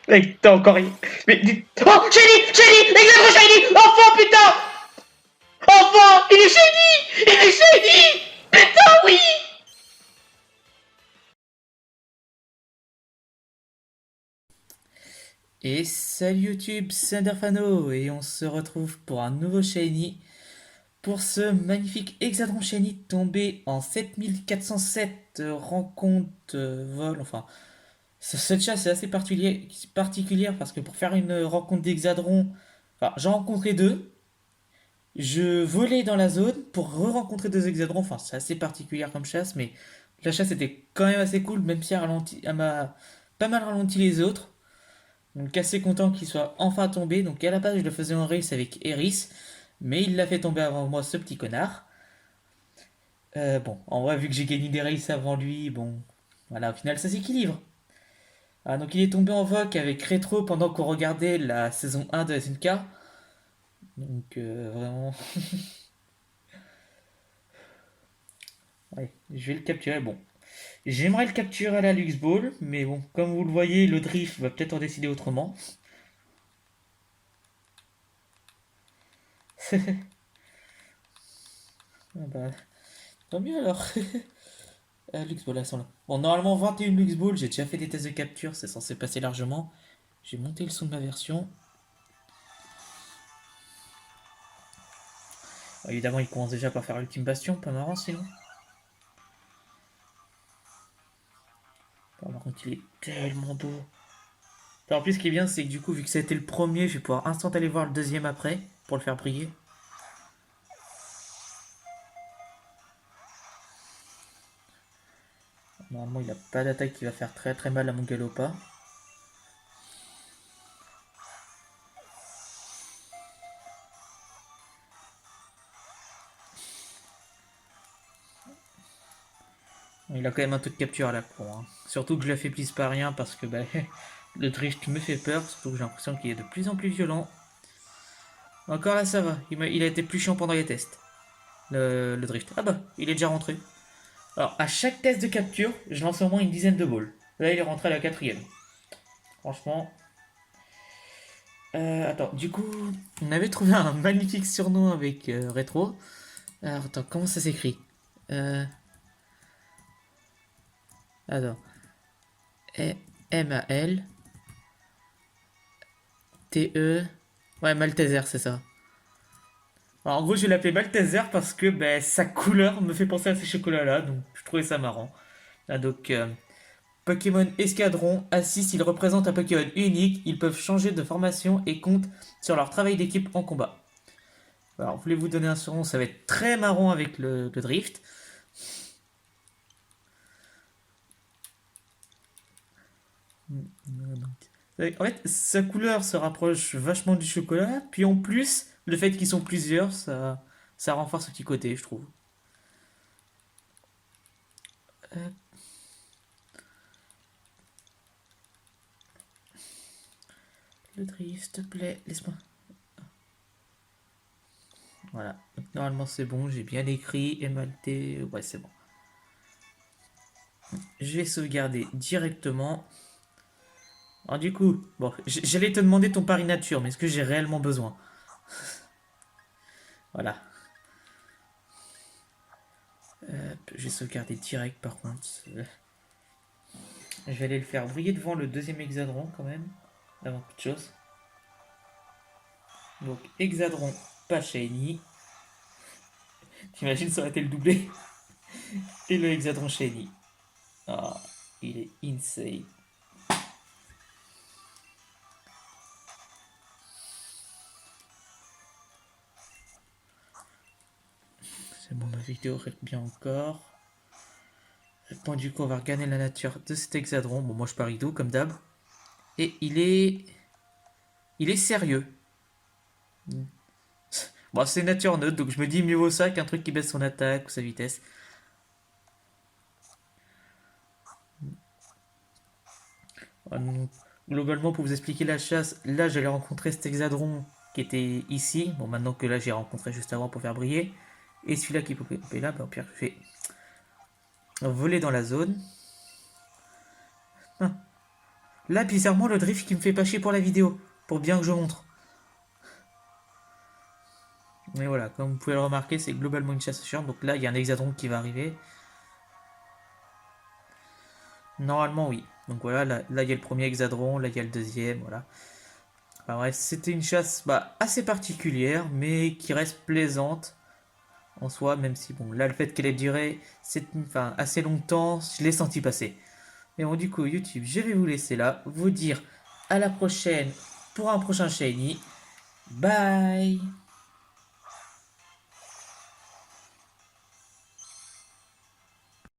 Mec, t'as encore rien. Mais oh, Shiny, l'exemple Shiny, enfin putain, enfin, il est Shiny, putain oui. Et salut YouTube, c'est Underfano et on se retrouve pour un nouveau Shiny pour ce magnifique Hexadron Shiny tombé en 7407 rencontre vol. Enfin, cette chasse est assez particulière parce que pour faire une rencontre d'Hexadron, enfin, j'en rencontrais deux. Je volais dans la zone pour re-rencontrer deux Hexadrons. Enfin, c'est assez particulier comme chasse, mais la chasse était quand même assez cool, même si elle m'a pas mal ralenti les autres. Donc assez content qu'il soit enfin tombé. Donc à la base je le faisais en race avec Eris. Mais il l'a fait tomber avant moi ce petit connard. Bon, en vrai vu que j'ai gagné des races avant lui, bon. Voilà, au final ça s'équilibre. Ah, donc il est tombé en vogue avec Retro pendant qu'on regardait la saison 1 de SNK. Donc vraiment... Ouais, je vais le capturer. Bon, j'aimerais le capturer à la Lux Ball. Mais bon, comme vous le voyez, le drift va peut-être en décider autrement. Ah bah, tant mieux alors. Lux Ball, elles sont là. Bon, normalement 21 Lux Ball, j'ai déjà fait des tests de capture, c'est censé passer largement. J'ai monté le son de ma version. Bon, évidemment, il commence déjà par faire l'ultime bastion, pas marrant sinon. Par contre, il est tellement beau. En plus, ce qui est bien, c'est que du coup, vu que ça a été le premier, je vais pouvoir instant aller voir le deuxième après, pour le faire briller. Normalement, il a pas d'attaque qui va faire très très mal à mon Galopa. Il a quand même un taux de capture à la con, hein. Surtout que je l'affaiblisse pas rien parce que bah, le drift me fait peur, surtout que j'ai l'impression qu'il est de plus en plus violent. Encore là, ça va, il a été plus chiant pendant les tests, le drift. Ah bah, il est déjà rentré. Alors, à chaque test de capture, je lance au moins une dizaine de balles. Là, il est rentré à la quatrième. Franchement. Attends, du coup, on avait trouvé un magnifique surnom avec Retro. Alors, attends, comment ça s'écrit euh, Attends. M-A-L-T-E. Ouais, Malteser, c'est ça. Alors, en gros, je vais l'appeler Malteser parce que ben, sa couleur me fait penser à ces chocolats-là, donc je trouvais ça marrant. Ah, donc, Pokémon Escadron, assist, ils représentent un Pokémon unique, ils peuvent changer de formation et comptent sur leur travail d'équipe en combat. Alors, voulez-vous donner un surnom, ça va être très marrant avec le drift. En fait, sa couleur se rapproche vachement du chocolat, puis en plus, le fait qu'ils sont plusieurs, ça renforce ce petit côté, je trouve. Euh, le drift, s'il te plaît, laisse-moi. Voilà, donc, normalement c'est bon, j'ai bien écrit, émalté, ouais c'est bon. Je vais sauvegarder directement. Alors du coup, bon, j'allais te demander ton pari nature, mais est-ce que j'ai réellement besoin? Voilà. Je vais sauvegarder direct par contre. Je vais aller le faire briller devant le deuxième hexadron quand même, avant toute chose. Donc hexadron pas shiny. T'imagines ça aurait été le doublé. Et le hexadron shiny. Ah, il est insane. C'est bon, ma vidéo règle bien encore. Bon, du coup, on va regarder la nature de cet hexadron. Bon, moi je parie d'eau comme d'hab. Et il est. Il est sérieux. Bon, c'est nature neutre, donc je me dis mieux vaut ça qu'un truc qui baisse son attaque ou sa vitesse. Globalement, pour vous expliquer la chasse, là j'allais rencontrer cet hexadron qui était ici. Bon, maintenant que là j'ai rencontré juste avant pour faire briller. Et celui-là qui peut là, bah, au pire, je vais voler dans la zone. Ah. Là, bizarrement, le drift qui me fait pas chier pour la vidéo. Pour bien que je montre. Mais voilà, comme vous pouvez le remarquer, c'est globalement une chasse chiante. Donc là, il y a un hexadron qui va arriver. Normalement, oui. Donc voilà, là il y a le premier hexadron, là il y a le deuxième, voilà. Enfin bref, c'était une chasse assez particulière, mais qui reste plaisante en soi, même si, bon, là, le fait qu'elle ait duré assez longtemps, je l'ai senti passer. Mais bon, du coup, YouTube, je vais vous laisser là, vous dire à la prochaine pour un prochain Shiny. Bye!